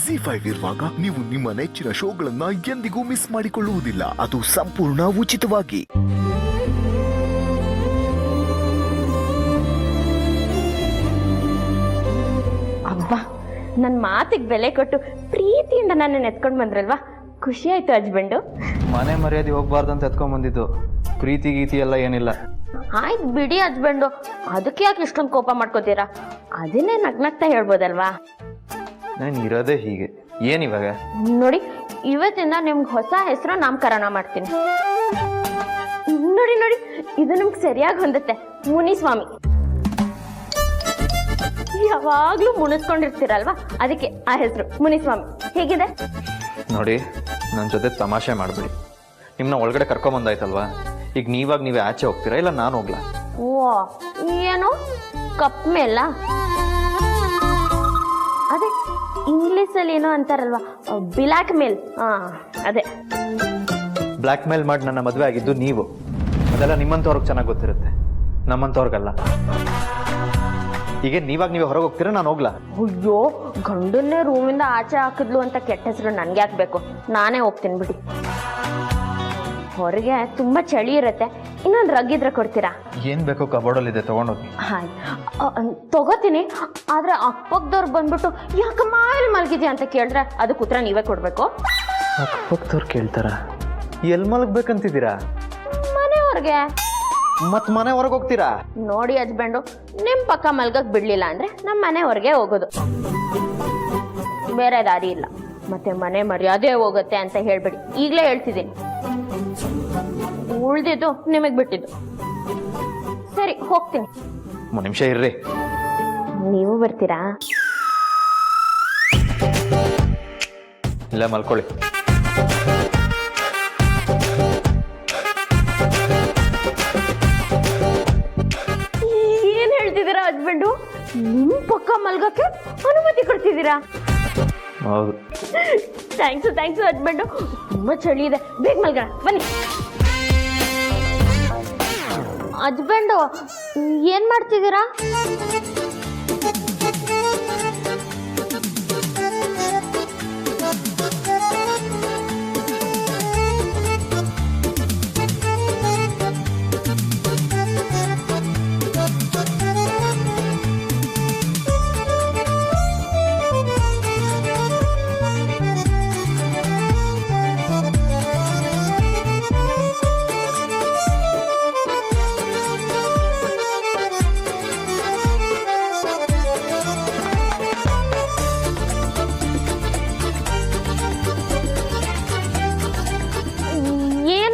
ZEE5 ಇರುವಾಗ ನೀವು ನಿಮ್ಮ ನೆಚ್ಚಿನ ಶೋಗಳನ್ನ ಎಂದಿಗೂ ಮಿಸ್ ಮಾಡಿಕೊಳ್ಳುವುದಿಲ್ಲ. ಅದು ಸಂಪೂರ್ಣ ಉಚಿತವಾಗಿ. ಅಬ್ಬಾ, ನನ್ನ ಮಾತಿಗೆ ಬೆಲೆ ಕೊಟ್ಟು ಪ್ರೀತಿಯಿಂದ ನನ್ನ ಎತ್ಕೊಂಡು ಬಂದ್ರಲ್ವಾ, ಖುಷಿ ಆಯ್ತು ಹಸ್ಬೆಂಡು. ಮನೆ ಮರ್ಯಾದೆ ಹೋಗ್ಬಾರ್ದು ಅಂತ ಎತ್ಕೊಂಡ್ ಬಂದಿದ್ದು, ಪ್ರೀತಿ ಗೀತಿ ಎಲ್ಲ ಏನಿಲ್ಲ. ಆಯ್ತು ಬಿಡಿ ಹಸ್ಬೆಂಡು, ಅದಕ್ಕೆ ಯಾಕೆ ಇಷ್ಟೊಂದು ಕೋಪ ಮಾಡ್ಕೋತೀರಾ? ಅದನ್ನೇ ನಗ್ನಗ್ತಾ ಹೇಳ್ಬೋದಲ್ವಾ. ನಾನು ಇರೋದೇ ಹೀಗೆ. ಏನಿವಾಗ ನೋಡಿ, ಇವತ್ತಿಂದ ನಿಮ್ಗೆ ಹೊಸ ಹೆಸರು ನಾಮಕರಣ ಮಾಡ್ತೀನಿ. ನೋಡಿ ನೋಡಿ, ಇದು ನಿಮ್ಗೆ ಸರಿಯಾಗಿ ಹೊಂದುತ್ತೆ. ಮುನಿಸ್ವಾಮಿ. ಯಾವಾಗ್ಲೂ ಮುನಿಸ್ಕೊಂಡಿರ್ತೀರಲ್ವಾ, ಅದಕ್ಕೆ ಆ ಹೆಸರು ಮುನಿಸ್ವಾಮಿ. ಹೇಗಿದೆ ನೋಡಿ, ನನ್ನ ಜೊತೆ ತಮಾಷೆ ಮಾಡ್ಬಿಡಿ. ನಿಮ್ಮನ್ನ ಒಳಗಡೆ ಕರ್ಕೊಂಬಂದಾಯ್ತಲ್ವಾ, ಈಗ ನೀವೇ ಆಚೆ ಹೋಗ್ತೀರಾ ಇಲ್ಲ ನಾನು ಹೋಗ್ಲಾ? ಓ, ಏನು ಕಪ್ ಮೇಲ? ಅದೇ ಇಂಗ್ಲೀಷಲ್ಲಿ ಏನೋ ಅಂತಾರಲ್ವಾ, ಬ್ಲ್ಯಾಕ್ ಮೇಲ್. ಅದೇ ಬ್ಲ್ಯಾಕ್ ಮೇಲ್ ಮಾಡಿ ನನ್ನ ಮದುವೆ ಆಗಿದ್ದು ನೀವು. ಅದೆಲ್ಲ ನಿಮ್ಮಂಥವ್ರಿಗೆ ಚೆನ್ನಾಗಿ ಗೊತ್ತಿರುತ್ತೆ, ನಮ್ಮಂಥವ್ರಿಗಲ್ಲ. ಈಗ ನೀವೇ ಹೊರಗೆ ಹೋಗ್ತೀರಾ, ನಾನು ಹೋಗ್ಲಾ? ಅಯ್ಯೋ, ಗಂಡನ್ನೇ ರೂಮಿಂದ ಆಚೆ ಹಾಕಿದ್ಲು ಅಂತ ಕೆಟ್ಟ ಹೆಸರು ನನ್ಗೆ ಹಾಕ್ಬೇಕು. ನಾನೇ ಹೋಗ್ತೀನಿ ಬಿಡಿ. ಹೊರಗೆ ತುಂಬಾ ಚಳಿ ಇರುತ್ತೆ, ಇನ್ನೊಂದು ರಗ್ ಇದ್ರೆ ಕೊಡ್ತೀರಾ? ಏನ್ ಬೇಕೋ ಕಬೋರ್ಡಲ್ಲಿ ಇದೆ, ತಗೊಂಡೋಗಿ. ತಗೋತೀನಿ. ಆದ್ರೆ ಅಕ್ಕಪಕ್ಕದವ್ರು ಬಂದ್ಬಿಟ್ಟು ಯಾಕಮ್ಮ ಇಲ್ಲಿ ಮಲಗಿದ್ಯಾ ಅಂತ ಕೇಳಿದ್ರೆ ಅದಕ್ಕೆ ಉತ್ತರ ನೀವೇ ಕೊಡ್ಬೇಕು. ಅಕ್ಕಪಕ್ಕದವ್ರು ಕೇಳ್ತಾರ? ಎಲ್ಲಿ ಮಲಗ್ಬೇಕಂತಿದ್ದೀರಾ? ಮನೆಯವ್ರಿಗೆ. ಮತ್ ಮನೆ ಹೊರಗೆ ಹೋಗ್ತೀರಾ? ನೋಡಿ ಹಸ್ಬೆಂಡು, ನಿಮ್ ಪಕ್ಕ ಮಲ್ಗಕ್ ಬಿಡ್ಲಿಲ್ಲ ಅಂದ್ರೆ ನಮ್ಮ ಮನೆಯವ್ರಿಗೆ ಹೋಗೋದು, ಬೇರೆ ದಾರಿ ಇಲ್ಲ. ಮತ್ತೆ ಮನೆ ಮರ್ಯಾದೆ ಹೋಗುತ್ತೆ ಅಂತ ಹೇಳ್ಬಿಡಿ, ಈಗಲೇ ಹೇಳ್ತಿದ್ದೀನಿ. ಉಳ್ದಿದ್ದು ನಿಮಗ್ ಬಿಟ್ಟಿದ್ದು. ಸರಿ, ಹೋಗ್ತೀನಿ. 1 ನಿಮಿಷ ಇರ್ರಿ. ನೀವು ಬರ್ತೀರಾ? ಇಲ್ಲ, ಮಲ್ಕೊಳ್ಳಿ. ಏನ್ ಹೇಳ್ತಿದ್ದೀರಾ ಹಸ್ಬೆಂಡು? ನಿಮ್ ಪಕ್ಕ ಮಲ್ಗಕ್ಕೆ ಅನುಮತಿ ಕೊಡ್ತಿದ್ದೀರಾ? ಹೌದು. Thanks husband. ತುಂಬಾ ಚಳಿ ಇದೆ, ಬೇಗ ಮಲ್ಗೋಣ ಬನ್ನಿ. ಹಸ್ಬೆಂಡು, ಏನ್ ಮಾಡ್ತಿದ್ದೀರಾ?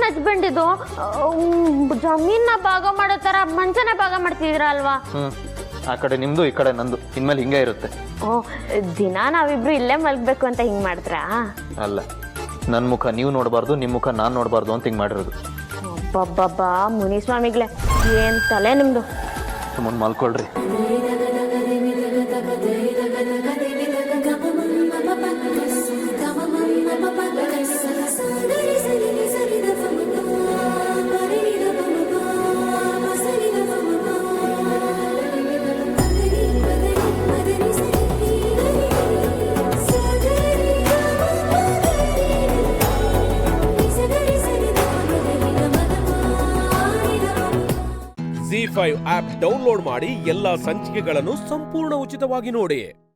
ಹಸ್ಬೆಂಡ್, ಇದು ಜಮೀನ ಭಾಗ ಮಾಡೋ ತರ ಮಂಚನ ಭಾಗ ಮಾಡ್ತಿದ್ದೀರಾ ಅಲ್ವಾ? ಆ ಕಡೆ ನಿಮ್ದು, ಈ ಕಡೆ ನಂದು. ಇನ್ಮೇಲೆ ಹಿಂಗೆ ಇರುತ್ತೆ. ಓ, ದಿನ ನಾವಿಬ್ರು ಇಲ್ಲೇ ಮಲ್ಗ್ಬೇಕು ಅಂತ ಹಿಂಗ್ ಮಾಡಿದ್ರಾ? ಅಲ್ಲ, ನನ್ನ ಮುಖ ನೀವು ನೋಡಬಾರ್ದು, ನಿಮ್ಮ ಮುಖ ನಾನು ನೋಡಬಾರ್ದು ಅಂತ ಹಿಂಗೆ ಮಾಡಿರೋದು. ಅಬ್ಬಬ್ಬಬ್ಬಾ, ಮುನಿಸ್ವಾಮಿಗಳೇ, ಏನ್ ತಲೆ ನಿಮ್ದು. ಸುಮ್ಮನೆ ಮಲ್ಕೊಳ್ರಿ. ZEE5 ಆಪ್ ಡೌನ್ಲೋಡ್ ಮಾಡಿ ಎಲ್ಲಾ ಸಂಚಿಕೆಗಳನ್ನು ಸಂಪೂರ್ಣ ಉಚಿತವಾಗಿ ನೋಡಿ.